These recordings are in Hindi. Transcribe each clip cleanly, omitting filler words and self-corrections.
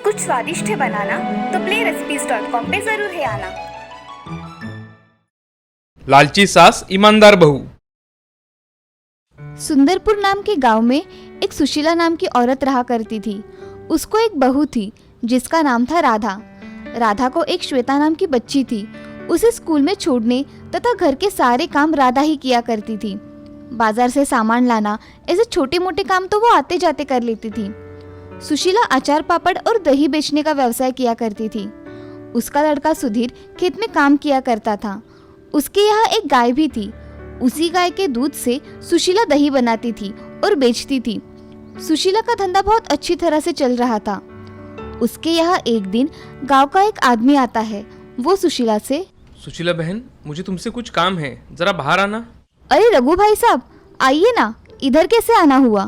कुछ स्वादिष्ट है बनाना तो playrecipes.com पे जरूर है आना। लालची सास ईमानदार बहू। सुंदरपुर नाम के गांव में एक सुशीला नाम की औरत रहा करती थी। उसको एक बहू थी जिसका नाम था राधा। राधा को एक श्वेता नाम की बच्ची थी। उसे स्कूल में छोड़ने तथा घर के सारे काम राधा ही किया करती थी। बाजार से सामान लाना, ऐसे छोटे मोटे काम तो वो आते जाते कर लेती थी। सुशीला अचार पापड़ और दही बेचने का व्यवसाय किया करती थी। उसका लड़का सुधीर खेत में काम किया करता था। उसके यहाँ एक गाय भी थी। उसी गाय के दूध से सुशीला दही बनाती थी और बेचती थी। सुशीला का धंधा बहुत अच्छी तरह से चल रहा था। उसके यहाँ एक दिन गांव का एक आदमी आता है। वो सुशीला से, सुशीला बहन, मुझे तुमसे कुछ काम है, जरा बाहर आना। अरे रघु भाई साहब, आइए ना, इधर कैसे आना हुआ?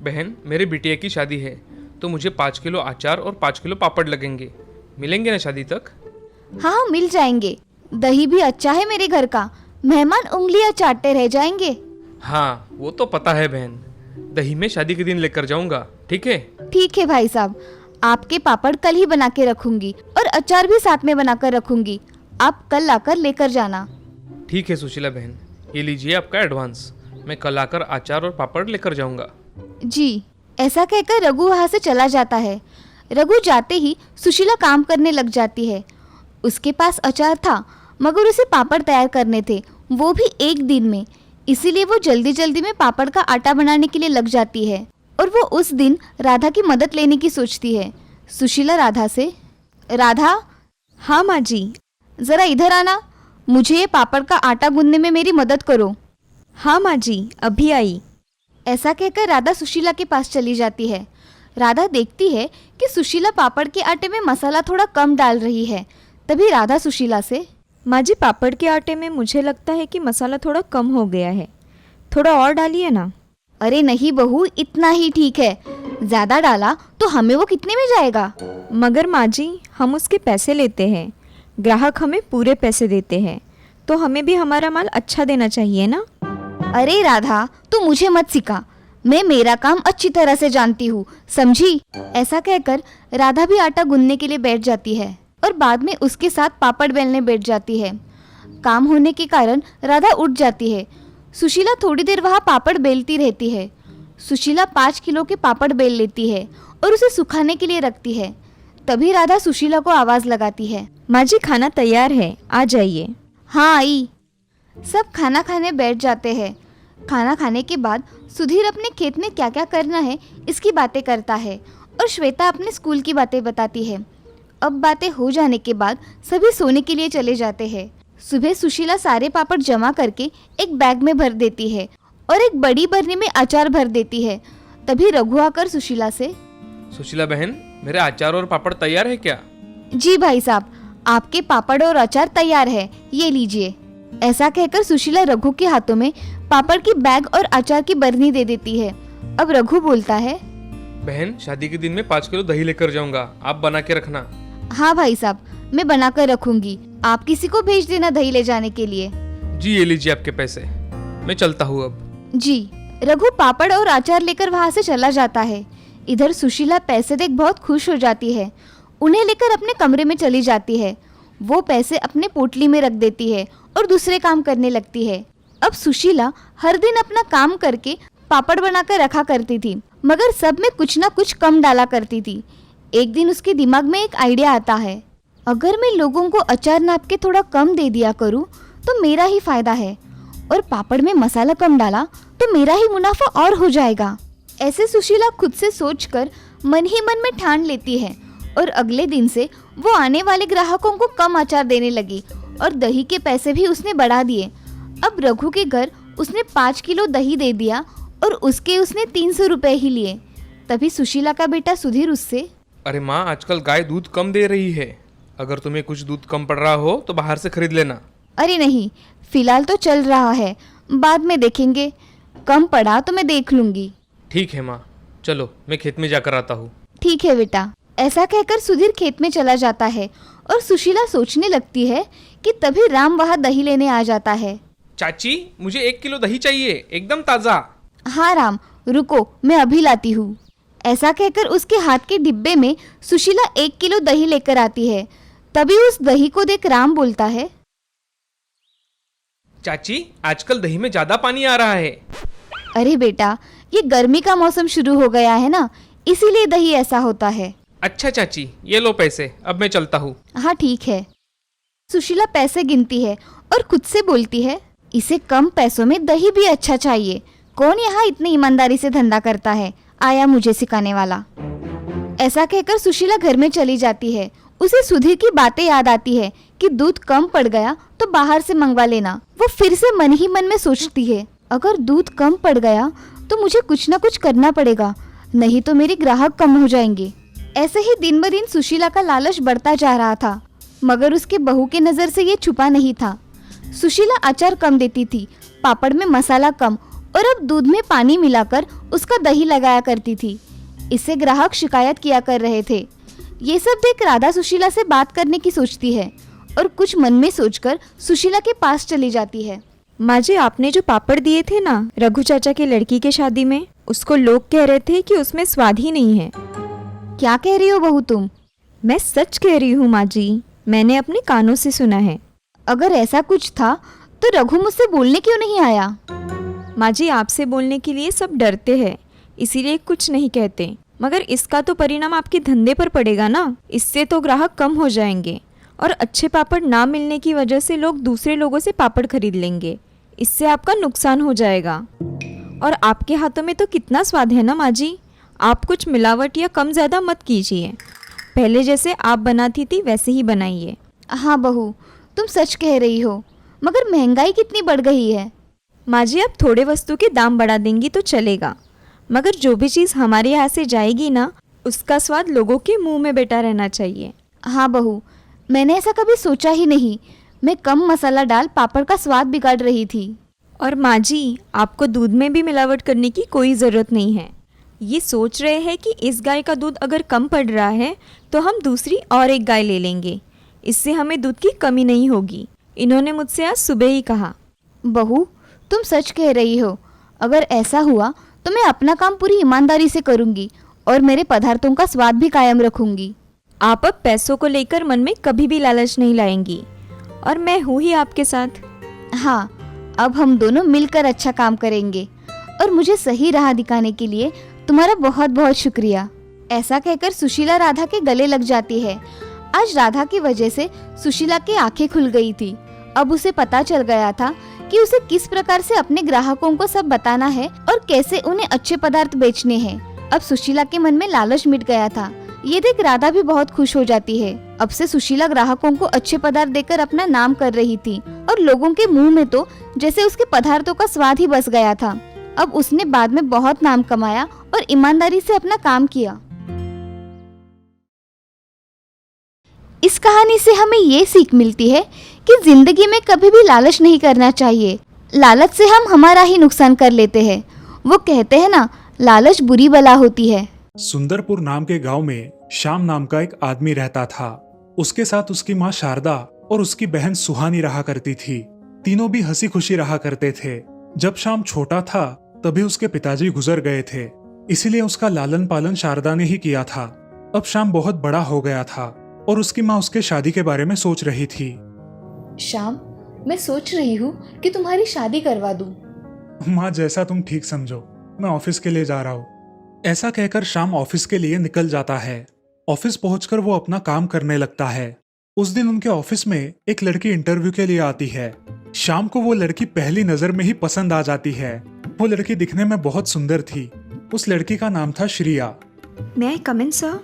बहन, मेरे बिटिया की शादी है तो मुझे 5 किलो अचार और 5 किलो पापड़ लगेंगे। मिलेंगे ना शादी तक? हाँ मिल जाएंगे। दही भी अच्छा है मेरे घर का, मेहमान उंगलियां चाटते रह जाएंगे। हाँ, वो तो पता है बहन। दही में शादी के दिन लेकर जाऊंगा, ठीक है? ठीक है भाई साहब, आपके पापड़ कल ही बना के रखूंगी और अचार भी साथ में बनाकर रखूंगी। आप कल लाकर लेकर जाना। ठीक है सुशीला बहन, ये लीजिए आपका एडवांस। मैं कल आकर अचार और पापड़ लेकर जाऊंगा। जी। ऐसा कहकर रघु वहाँ से चला जाता है। रघु जाते ही सुशीला काम करने लग जाती है। उसके पास अचार था मगर उसे पापड़ तैयार करने थे, वो भी एक दिन में। इसीलिए वो जल्दी जल्दी में पापड़ का आटा बनाने के लिए लग जाती है और वो उस दिन राधा की मदद लेने की सोचती है। सुशीला राधा से, राधा। हाँ माँ जी। ज़रा इधर आना, मुझे ये पापड़ का आटा गूंदने में मेरी मदद करो। हाँ माँ जी, अभी आई। ऐसा कहकर राधा सुशीला के पास चली जाती है। राधा देखती है कि सुशीला पापड़ के आटे में मसाला थोड़ा कम डाल रही है। तभी राधा सुशीला से, माँ जी, पापड़ के आटे में मुझे लगता है कि मसाला थोड़ा कम हो गया है, थोड़ा और डालिए ना। अरे नहीं बहू, इतना ही ठीक है। ज़्यादा डाला तो हमें वो कितने में जाएगा? मगर माँ जी, हम उसके पैसे लेते हैं, ग्राहक हमें पूरे पैसे देते हैं, तो हमें भी हमारा माल अच्छा देना चाहिए ना। अरे राधा, तू मुझे मत सिखा, मैं मेरा काम अच्छी तरह से जानती हूँ, समझी? ऐसा कहकर राधा भी आटा गूंदने के लिए बैठ जाती है और बाद में उसके साथ पापड़ बेलने बैठ जाती है। काम होने के कारण राधा उठ जाती है। सुशीला थोड़ी देर वहाँ पापड़ बेलती रहती है। सुशीला 5 किलो के पापड़ बेल लेती है और उसे सुखाने के लिए रखती है। तभी राधा सुशीला को आवाज़ लगाती है, माँ जी, खाना तैयार है, आ जाइए। हाँ आई। सब खाना खाने बैठ जाते हैं। खाना खाने के बाद सुधीर अपने खेत में क्या क्या करना है इसकी बातें करता है और श्वेता अपने स्कूल की बातें बताती है। अब बातें हो जाने के बाद सभी सोने के लिए चले जाते हैं। सुबह सुशीला सारे पापड़ जमा करके एक बैग में भर देती है और एक बड़ी बरनी में अचार भर देती है। तभी रघु आकर सुशीला से, सुशीला बहन, मेरे अचार और पापड़ तैयार है क्या? जी भाई साहब, आपके पापड़ और अचार तैयार है, ये लीजिए। ऐसा कहकर सुशीला रघु के हाथों में पापड़ की बैग और अचार की बरनी दे देती है। अब रघु बोलता है, बहन, शादी के दिन में 5 किलो दही लेकर जाऊंगा, आप बना के रखना। हाँ भाई साहब, मैं बना कर रखूंगी, आप किसी को भेज देना दही ले जाने के लिए। जी, ये लीजिए आपके पैसे, मैं चलता हूँ अब। जी। रघु पापड़ और अचार लेकर वहाँ से चला जाता है। इधर सुशीला पैसे देख बहुत खुश हो जाती है। उन्हें लेकर अपने कमरे में चली जाती है। वो पैसे अपने पोटली में रख देती है और दूसरे काम करने लगती है। अब सुशीला हर दिन अपना काम करके पापड़ बनाकर रखा करती थी, मगर सब में कुछ ना कुछ कम डाला करती थी। एक दिन उसके दिमाग में एक आइडिया आता है, अगर मैं लोगों को अचार नाप के थोड़ा कम दे दिया करूं तो मेरा ही फायदा है, और पापड़ में मसाला कम डाला तो मेरा ही मुनाफा और हो जाएगा। ऐसे सुशीला खुद से सोचकर मन ही मन में ठान लेती है और अगले दिन से वो आने वाले ग्राहकों को कम अचार देने लगी और दही के पैसे भी उसने बढ़ा दिए। अब रघु के घर उसने 5 किलो दही दे दिया और उसने 300 रुपए ही लिए। तभी सुशीला का बेटा सुधीर उससे, अरे माँ, आजकल गाय दूध कम दे रही है, अगर तुम्हें कुछ दूध कम पड़ रहा हो तो बाहर से खरीद लेना। अरे नहीं, फिलहाल तो चल रहा है, बाद में देखेंगे, कम पड़ा तो मैं देख लूंगी। ठीक है माँ, चलो मैं खेत में जाकर आता हूँ। ठीक है बेटा। ऐसा कहकर सुधीर खेत में चला जाता है और सुशीला सोचने लगती है कि तभी राम वहाँ दही लेने आ जाता है। चाची, मुझे 1 किलो दही चाहिए, एकदम ताज़ा। हाँ राम, रुको, मैं अभी लाती हूँ। ऐसा कहकर उसके हाथ के डिब्बे में सुशीला 1 किलो दही लेकर आती है। तभी उस दही को देख राम बोलता है, चाची, आजकल दही में ज़्यादा पानी आ रहा है। अरे बेटा, ये गर्मी का मौसम शुरू हो गया है ना, इसीलिए दही ऐसा होता है। अच्छा चाची, ये लो पैसे, अब मैं चलता हूँ। हाँ ठीक है। सुशीला पैसे गिनती है और खुद से बोलती है, इसे कम पैसों में दही भी अच्छा चाहिए। कौन यहाँ इतनी ईमानदारी से धंधा करता है, आया मुझे सिखाने वाला। ऐसा कहकर सुशीला घर में चली जाती है। उसे सुधीर की बातें याद आती है कि दूध कम पड़ गया तो बाहर से मंगवा लेना। वो फिर से मन ही मन में सोचती है, अगर दूध कम पड़ गया तो मुझे कुछ ना कुछ करना पड़ेगा, नहीं तो मेरे ग्राहक कम हो जाएंगे। ऐसे ही दिन ब दिन सुशीला का लालच बढ़ता जा रहा था, मगर उसके बहू के नज़र से ये छुपा नहीं था। सुशीला अचार कम देती थी, पापड़ में मसाला कम और अब दूध में पानी मिलाकर उसका दही लगाया करती थी। इससे ग्राहक शिकायत किया कर रहे थे। ये सब देख राधा सुशीला से बात करने की सोचती है और कुछ मन में सोचकर सुशीला के पास चली जाती है। माँ जी, आपने जो पापड़ दिए थे ना रघु चाचा की लड़की के शादी में, उसको लोग कह रहे थे कि उसमें स्वाद ही नहीं है। क्या कह रही हो बहू तुम? मैं सच कह रही हूँ माँ जी, मैंने अपने कानों से सुना है। अगर ऐसा कुछ था तो रघु मुझसे बोलने क्यों नहीं आया? माँ जी, आपसे बोलने के लिए सब डरते हैं, इसीलिए कुछ नहीं कहते। मगर इसका तो परिणाम आपके धंधे पर पड़ेगा ना। इससे तो ग्राहक कम हो जाएंगे और अच्छे पापड़ ना मिलने की वजह से लोग दूसरे लोगों से पापड़ खरीद लेंगे। इससे आपका नुकसान हो जाएगा। और आपके हाथों में तो कितना स्वाद है ना माँ जी। आप कुछ मिलावट या कम ज़्यादा मत कीजिए, पहले जैसे आप बनाती थी वैसे ही बनाइए। हाँ बहू, तुम सच कह रही हो, मगर महंगाई कितनी बढ़ गई है। माँ जी, आप थोड़े वस्तु के दाम बढ़ा देंगी तो चलेगा, मगर जो भी चीज़ हमारे यहाँ से जाएगी ना, उसका स्वाद लोगों के मुंह में बैठा रहना चाहिए। हाँ बहू, मैंने ऐसा कभी सोचा ही नहीं। मैं कम मसाला डाल पापड़ का स्वाद बिगाड़ रही थी। और माँ जी, आपको दूध में भी मिलावट करने की कोई ज़रूरत नहीं है। ये सोच रहे हैं कि इस गाय का दूध अगर कम पड़ रहा है तो हम दूसरी और एक गाय ले लेंगे, इससे हमें दूध की कमी नहीं होगी। इन्होंने मुझसे आज सुबह ही कहा। बहू, तुम सच कह रही हो। अगर ऐसा हुआ तो मैं अपना काम पूरी ईमानदारी से करूँगी और मेरे पदार्थों का स्वाद भी कायम रखूँगी। आप अब पैसों को लेकर मन में कभी भी लालच नहीं लाएंगी, और मैं हूँ ही आपके साथ। हाँ, अब हम दोनों मिलकर अच्छा काम करेंगे और मुझे सही राह दिखाने के लिए तुम्हारा बहुत बहुत शुक्रिया। ऐसा कहकर सुशीला राधा के गले लग जाती है। आज राधा की वजह से सुशीला की आंखें खुल गई थी। अब उसे पता चल गया था कि उसे किस प्रकार से अपने ग्राहकों को सब बताना है और कैसे उन्हें अच्छे पदार्थ बेचने हैं। अब सुशीला के मन में लालच मिट गया था। ये देख राधा भी बहुत खुश हो जाती है। अब से सुशीला ग्राहकों को अच्छे पदार्थ देकर अपना नाम कर रही थी और लोगों के मुंह में तो जैसे उसके पदार्थों का स्वाद ही बस गया था। अब उसने बाद में बहुत नाम कमाया और ईमानदारी से अपना काम किया। इस कहानी से हमें ये सीख मिलती है कि जिंदगी में कभी भी लालच नहीं करना चाहिए। लालच से हम हमारा ही नुकसान कर लेते हैं। वो कहते हैं ना, लालच बुरी बला होती है। सुंदरपुर नाम के गांव में श्याम नाम का एक आदमी रहता था। उसके साथ उसकी माँ शारदा और उसकी बहन सुहानी रहा करती थी। तीनों भी हंसी खुशी रहा करते थे। जब श्याम छोटा था तभी उसके पिताजी गुजर गए थे, इसीलिए उसका लालन पालन शारदा ने ही किया था। अब श्याम बहुत बड़ा हो गया था और उसकी माँ उसके शादी के बारे में सोच रही थी। श्याम, मैं सोच रही हूँ कि तुम्हारी शादी करवा दूँ। माँ, जैसा तुम ठीक समझो, मैं ऑफिस के लिए जा रहा हूँ। ऐसा कहकर श्याम ऑफिस के लिए निकल जाता है। ऑफिस पहुंचकर वो अपना काम करने लगता है। उस दिन उनके ऑफिस में एक लड़की इंटरव्यू के लिए आती है। श्याम को वो लड़की पहली नजर में ही पसंद आ जाती है। वो लड़की दिखने में बहुत सुंदर थी। उस लड़की का नाम था श्रिया। मैं आई कम इन सर?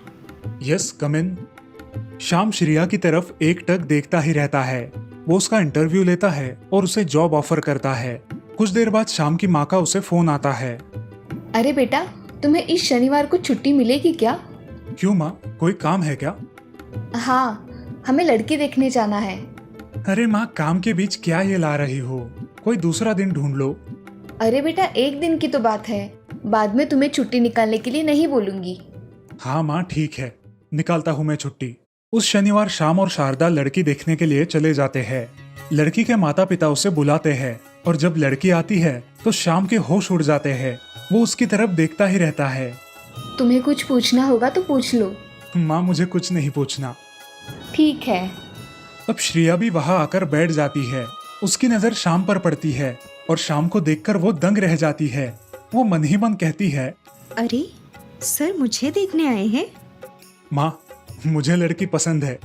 यस, कम इन। श्याम श्रिया की तरफ एकटक देखता ही रहता है। वो उसका इंटरव्यू लेता है और उसे जॉब ऑफर करता है। कुछ देर बाद श्याम की माँ का उसे फोन आता है। अरे बेटा, तुम्हें इस शनिवार को छुट्टी मिलेगी क्या? क्यों माँ, कोई काम है क्या? हाँ, हमें लड़की देखने जाना है। अरे माँ, काम के बीच क्या ये ला रही हो? कोई दूसरा दिन ढूंढ लो। अरे बेटा, एक दिन की तो बात है, बाद में तुम्हें छुट्टी निकालने के लिए नहीं बोलूंगी। हाँ माँ, ठीक है, निकालता हूँ मैं छुट्टी। उस शनिवार श्याम और शारदा लड़की देखने के लिए चले जाते हैं। लड़की के माता पिता उसे बुलाते हैं और जब लड़की आती है तो शाम के होश उड़ जाते हैं। वो उसकी तरफ देखता ही रहता है। तुम्हें कुछ पूछना होगा तो पूछ लो। माँ, मुझे कुछ नहीं पूछना। ठीक है। अब श्रेया भी वहां आकर बैठ जाती है। उसकी नजर शाम पर पड़ती है और शाम को देखकर वो दंग रह जाती है। वो मन ही मन कहती है, अरे सर मुझे देखने आए हैं? माँ, मुझे लड़की पसंद है।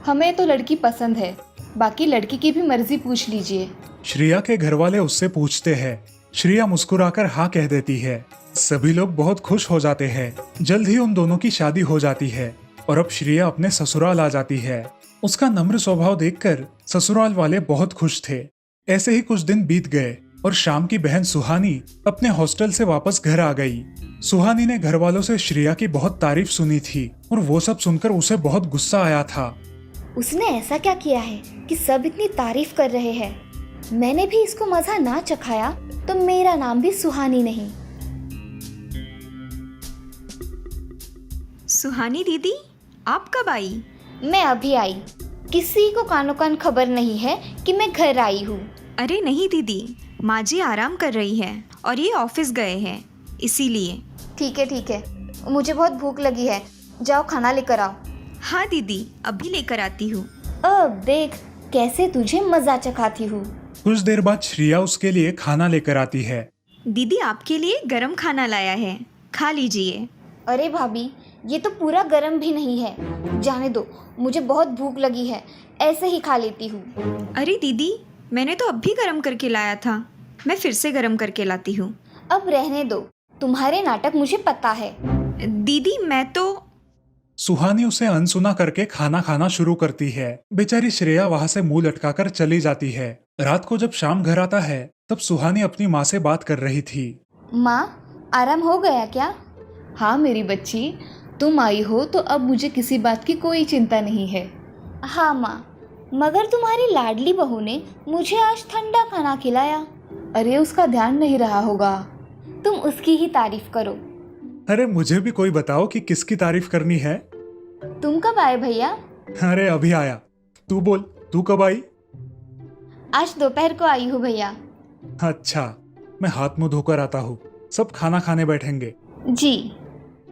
हमें तो लड़की पसंद है, बाकी लड़की की भी मर्जी पूछ लीजिए। श्रेया के घर वाले उससे पूछते हैं। श्रेया मुस्कुराकर हाँ कह देती है। सभी लोग बहुत खुश हो जाते हैं। जल्द ही उन दोनों की शादी हो जाती है और अब श्रेया अपने ससुराल आ जाती है। उसका नम्र स्वभाव देखकर ससुराल वाले बहुत खुश थे। ऐसे ही कुछ दिन बीत गए और शाम की बहन सुहानी अपने हॉस्टल से वापस घर आ गई। सुहानी ने घर वालों से श्रेया की बहुत तारीफ सुनी थी और वो सब सुनकर उसे बहुत गुस्सा आया था। उसने ऐसा क्या किया है कि सब इतनी तारीफ कर रहे हैं? मैंने भी इसको मजा ना चखाया तो मेरा नाम भी सुहानी नहीं। सुहानी दीदी, आप कब आई? मैं अभी आई। किसी को कानो कान खबर नहीं है कि मैं घर आई हूँ। अरे नहीं दीदी, माँ जी आराम कर रही है और ये ऑफिस गए हैं, इसीलिए। ठीक है, मुझे बहुत भूख लगी है। जाओ खाना लेकर आओ। हाँ दीदी, अभी लेकर आती हूँ। अब देख कैसे तुझे मजा चखाती हूँ। कुछ देर बाद श्रेया उसके लिए खाना लेकर आती है। दीदी आपके लिए गरम खाना लाया है, खा लीजिए। अरे भाभी, ये तो पूरा गरम भी नहीं है। जाने दो, मुझे बहुत भूख लगी है, ऐसे ही खा लेती हूँ। अरे दीदी, मैंने तो अब भी गरम करके लाया था, मैं फिर से गरम करके लाती हूँ। अब रहने दो, तुम्हारे नाटक मुझे पता है। दीदी मैं तो। सुहानी उसे अनसुना करके खाना खाना शुरू करती है। बेचारी श्रेया वहां से मुंह लटकाकर चली जाती है। रात को जब शाम घर आता है तब सुहानी अपनी माँ से बात कर रही थी। माँ, आराम हो गया क्या? हाँ मेरी बच्ची, तुम आई हो तो अब मुझे किसी बात की कोई चिंता नहीं है। हाँ माँ, मगर तुम्हारी लाडली बहू ने मुझे आज ठंडा खाना खिलाया। अरे उसका ध्यान नहीं रहा होगा। तुम उसकी ही तारीफ करो। अरे मुझे भी कोई बताओ कि किसकी तारीफ करनी है। तुम कब आए भैया? अरे अभी आया। तू बोल, तू कब आई? आज दोपहर को आई हूँ भैया। अच्छा, मैं हाथ मुंह धोकर आता हूँ। सब खाना खाने बैठेंगे। जी।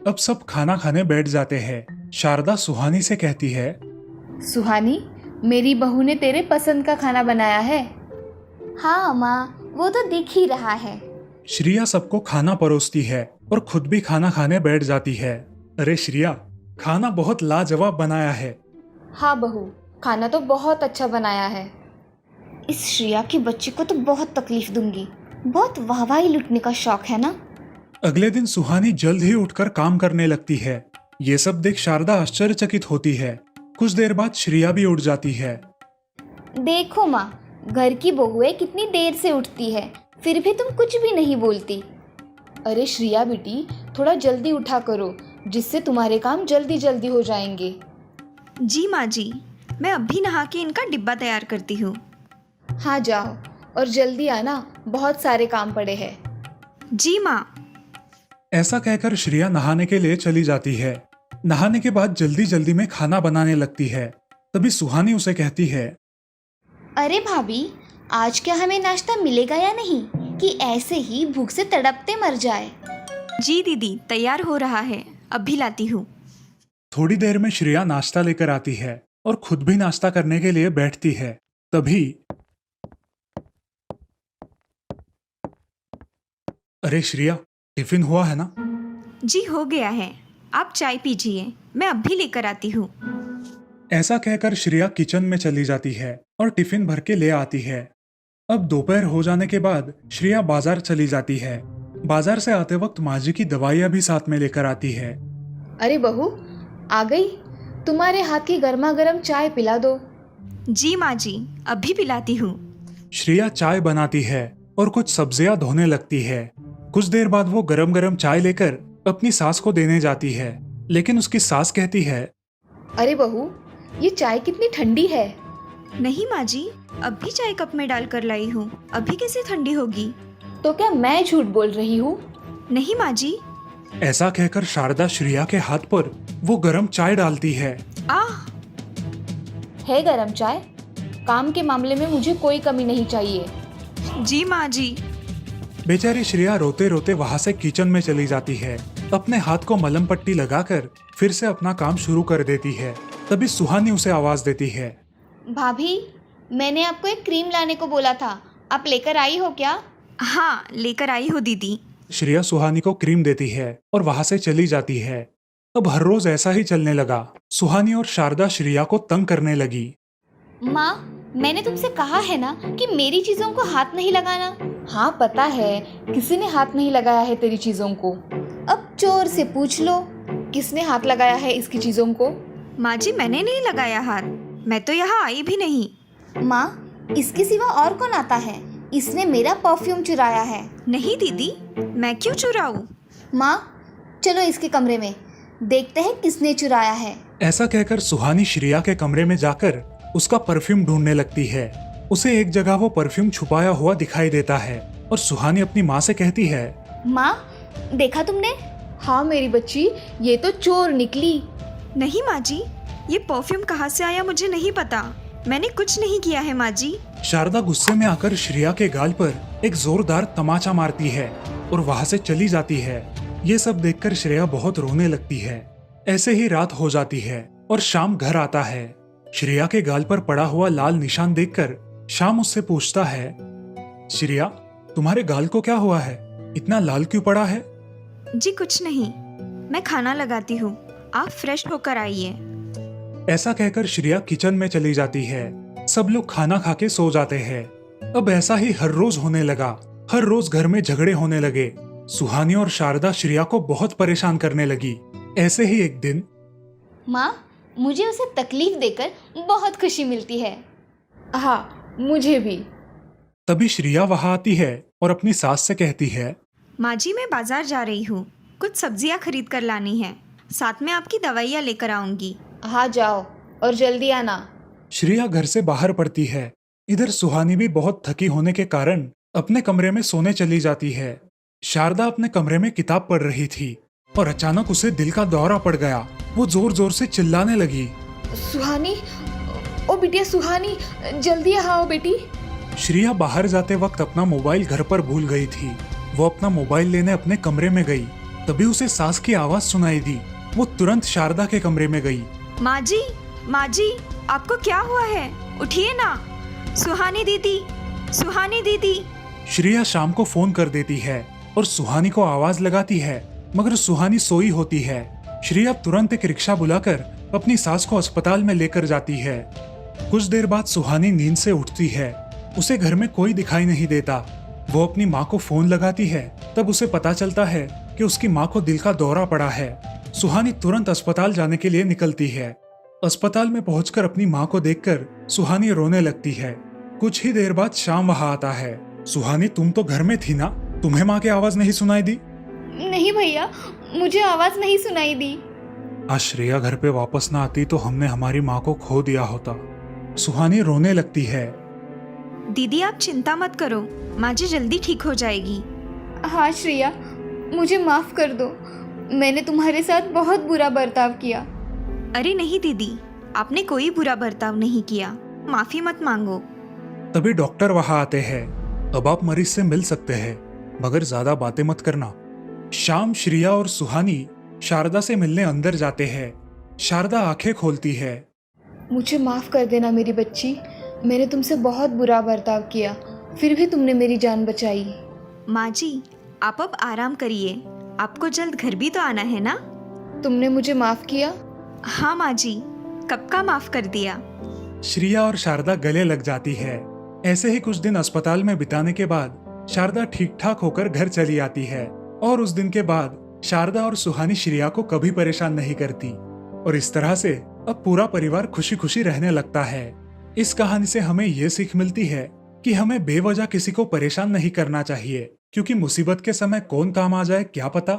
अब सब खाना खाने बैठ जाते हैं। शारदा सुहानी से कहती है, सुहानी, मेरी बहू ने तेरे पसंद का खाना बनाया है। हाँ माँ, वो तो दिख ही रहा है। श्रेया सबको खाना परोसती है और खुद भी खाना खाने बैठ जाती है। अरे श्रेया, खाना बहुत लाजवाब बनाया है। हाँ बहू, खाना तो बहुत अच्छा बनाया है। इस श्रेया की बच्ची को तो बहुत तकलीफ दूंगी। बहुत वाहवाही लुटने का शौक है ना। अगले दिन सुहानी जल्द ही उठकर काम करने लगती है। ये सब देख शारदा आश्चर्यचकित होती है। कुछ देर बाद श्रेया भी उठ जाती है। देखो माँ, घर की बहुएं कितनी देर से उठती है, फिर भी तुम कुछ भी नहीं बोलती। अरे श्रेया बेटी, थोड़ा जल्दी उठा करो, जिससे तुम्हारे काम जल्दी जल्दी हो जाएंगे। जी माँ जी, मैं अभी नहा के इनका डिब्बा तैयार करती हूँ। हाँ जाओ, और जल्दी आना, बहुत सारे काम पड़े हैं। जी माँ। ऐसा कहकर श्रेया नहाने के लिए चली जाती है। नहाने के बाद जल्दी जल्दी में खाना बनाने लगती है। तभी सुहानी उसे कहती है, अरे भाभी, आज क्या हमें नाश्ता मिलेगा या नहीं, कि ऐसे ही भूख से तड़पते मर जाए? जी दीदी, तैयार हो रहा है, अभी लाती हूँ। थोड़ी देर में श्रेया नाश्ता लेकर आती है और खुद भी नाश्ता करने के लिए बैठती है। तभी अरे श्रेया, टिफिन हुआ है ना? जी हो गया है, आप चाय पीजिए, मैं अभी लेकर आती हूँ। ऐसा कहकर श्रेया किचन में चली जाती है और टिफिन भर के ले आती है। अब दोपहर हो जाने के बाद श्रेया बाजार चली जाती है। बाजार से आते वक्त माँ जी की दवाइयाँ भी साथ में लेकर आती है। अरे बहू, आ गई? तुम्हारे हाथ की गर्मा गर्म चाय पिला दो। जी माँ जी, अभी पिलाती हूँ। श्रेया चाय बनाती है और कुछ सब्जियां धोने लगती है। कुछ देर बाद वो गरम गरम चाय लेकर अपनी सास को देने जाती है, लेकिन उसकी सास कहती है, अरे बहू, ये चाय कितनी ठंडी है। नहीं माँ जी, अभी चाय कप में डाल कर लाई हूँ, अभी कैसे ठंडी होगी? तो क्या मैं झूठ बोल रही हूँ? नहीं माँ जी। ऐसा कहकर शारदा श्रेया के हाथ पर वो गरम चाय डालती है। आह! है गरम चाय। काम के मामले में मुझे कोई कमी नहीं चाहिए। जी माँ जी। बेचारी श्रेया रोते रोते वहां से किचन में चली जाती है। अपने हाथ को मलहम पट्टी लगाकर फिर से अपना काम शुरू कर देती है। तभी सुहानी उसे आवाज देती है। भाभी, मैंने आपको एक क्रीम लाने को बोला था, आप लेकर आई हो क्या? हाँ, लेकर आई हो दीदी। श्रेया सुहानी को क्रीम देती है और वहां से चली जाती है। अब हर रोज ऐसा ही चलने लगा। सुहानी और शारदा श्रेया को तंग करने लगी। माँ, मैंने तुमसे कहा है ना कि मेरी चीजों को हाथ नहीं लगाना। हाँ पता है, किसी ने हाथ नहीं लगाया है तेरी चीज़ों को। अब चोर से पूछ लो, किसने हाथ लगाया है इसकी चीज़ों को? माँ जी, मैंने नहीं लगाया हाथ, मैं तो यहाँ आई भी नहीं। माँ, इसके सिवा और कौन आता है? इसने मेरा परफ्यूम चुराया है। नहीं दीदी, मैं क्यों चुराऊँ? माँ, चलो इसके कमरे में, देखते हैं किसने चुराया है। ऐसा कहकर सुहानी श्रेया के कमरे में जाकर उसका परफ्यूम ढूंढने लगती है। उसे एक जगह वो परफ्यूम छुपाया हुआ दिखाई देता है और सुहानी अपनी माँ से कहती है। माँ, देखा तुमने? हाँ मेरी बच्ची, ये तो चोर निकली। नहीं माँ जी, ये परफ्यूम कहाँ से आया मुझे नहीं पता, मैंने कुछ नहीं किया है माँ जी। शारदा गुस्से में आकर श्रेया के गाल पर एक जोरदार तमाचा मारती है और वहां से चली जाती है। ये सब देखकर श्रेया बहुत रोने लगती है। ऐसे ही रात हो जाती है और शाम घर आता है। श्रेया के गाल पर पड़ा हुआ लाल निशान देखकर शाम उससे पूछता है। श्रेया, तुम्हारे गाल को क्या हुआ है? इतना लाल क्यों पड़ा है? जी कुछ नहीं, मैं खाना लगाती हूँ, आप फ्रेश होकर आइए। ऐसा कहकर श्रेया किचन में चली जाती है। सब लोग खाना खा के सो जाते हैं। अब ऐसा ही हर रोज होने लगा। हर रोज घर में झगड़े होने लगे। सुहानी और शारदा श्रेया को बहुत परेशान करने लगी। ऐसे ही एक दिन। माँ, मुझे उसे तकलीफ देकर बहुत खुशी मिलती है। हाँ, मुझे भी। तभी श्रेया वहां आती है और अपनी सास से कहती है। माँ जी, मैं बाजार जा रही हूँ, कुछ सब्जियाँ खरीद कर लानी है, साथ में आपकी दवाइयाँ लेकर आऊंगी। हाँ जाओ और जल्दी आना। श्रेया घर से बाहर पड़ती है। इधर सुहानी भी बहुत थकी होने के कारण अपने कमरे में सोने चली जाती है। शारदा अपने कमरे में किताब पढ़ रही थी और अचानक उसे दिल का दौरा पड़ गया। वो जोर जोर से चिल्लाने लगी। सुहानी, ओ बिटिया सुहानी, जल्दी आओ बेटी। श्रेया बाहर जाते वक्त अपना मोबाइल घर पर भूल गई थी। वो अपना मोबाइल लेने अपने कमरे में गई। तभी उसे सास की आवाज सुनाई दी। वो तुरंत शारदा के कमरे में गई। माँ जी, आपको क्या हुआ है? उठिए ना। सुहानी दीदी, सुहानी दीदी। श्रेया शाम को फोन कर देती है और सुहानी को आवाज लगाती है, मगर सुहानी सोई होती है। श्रेया तुरंत एक रिक्शा बुलाकर अपनी सास को अस्पताल में लेकर जाती है। कुछ देर बाद सुहानी नींद से उठती है। उसे घर में कोई दिखाई नहीं देता। वो अपनी माँ को फोन लगाती है। तब उसे पता चलता है कि उसकी माँ को दिल का दौरा पड़ा है। सुहानी तुरंत अस्पताल जाने के लिए निकलती है। अस्पताल में पहुंचकर अपनी माँ को देखकर सुहानी रोने लगती है। कुछ ही देर बाद शाम वहां आता है। सुहानी, तुम तो घर में थी ना, तुम्हें माँ की आवाज नहीं सुनाई दी? नहीं भैया, मुझे आवाज नहीं सुनाई दी। आज श्रेया घर पे वापस ना आती तो हमने हमारी माँ को खो दिया होता। सुहानी रोने लगती है। दीदी आप चिंता मत करो, माँ जी जल्दी ठीक हो जाएगी। हाँ श्रेया, मुझे माफ कर दो, मैंने तुम्हारे साथ बहुत बुरा बर्ताव किया। अरे नहीं दीदी, आपने कोई बुरा बर्ताव नहीं किया, माफी मत मांगो। तभी डॉक्टर वहां आते हैं। अब आप मरीज से मिल सकते हैं, मगर ज्यादा बातें मत करना। शाम श्रेया और सुहानी शारदा से मिलने अंदर जाते हैं। शारदा आंखें खोलती है। मुझे माफ कर देना मेरी बच्ची, मैंने तुमसे बहुत बुरा बर्ताव किया, फिर भी तुमने मेरी जान बचाई। माँ जी, आप अब आराम करिए, आपको जल्द घर भी तो आना है ना। तुमने मुझे माफ किया? हाँ माँ जी, कब का माफ कर दिया। श्रेया और शारदा गले लग जाती है। ऐसे ही कुछ दिन अस्पताल में बिताने के बाद शारदा ठीक ठाक होकर घर चली आती है और उस दिन के बाद शारदा और सुहानी श्रेया को कभी परेशान नहीं करती और इस तरह से अब पूरा परिवार खुशी खुशी रहने लगता है। इस कहानी से हमें ये सीख मिलती है कि हमें बेवजह किसी को परेशान नहीं करना चाहिए, क्योंकि मुसीबत के समय कौन काम आ जाए क्या पता।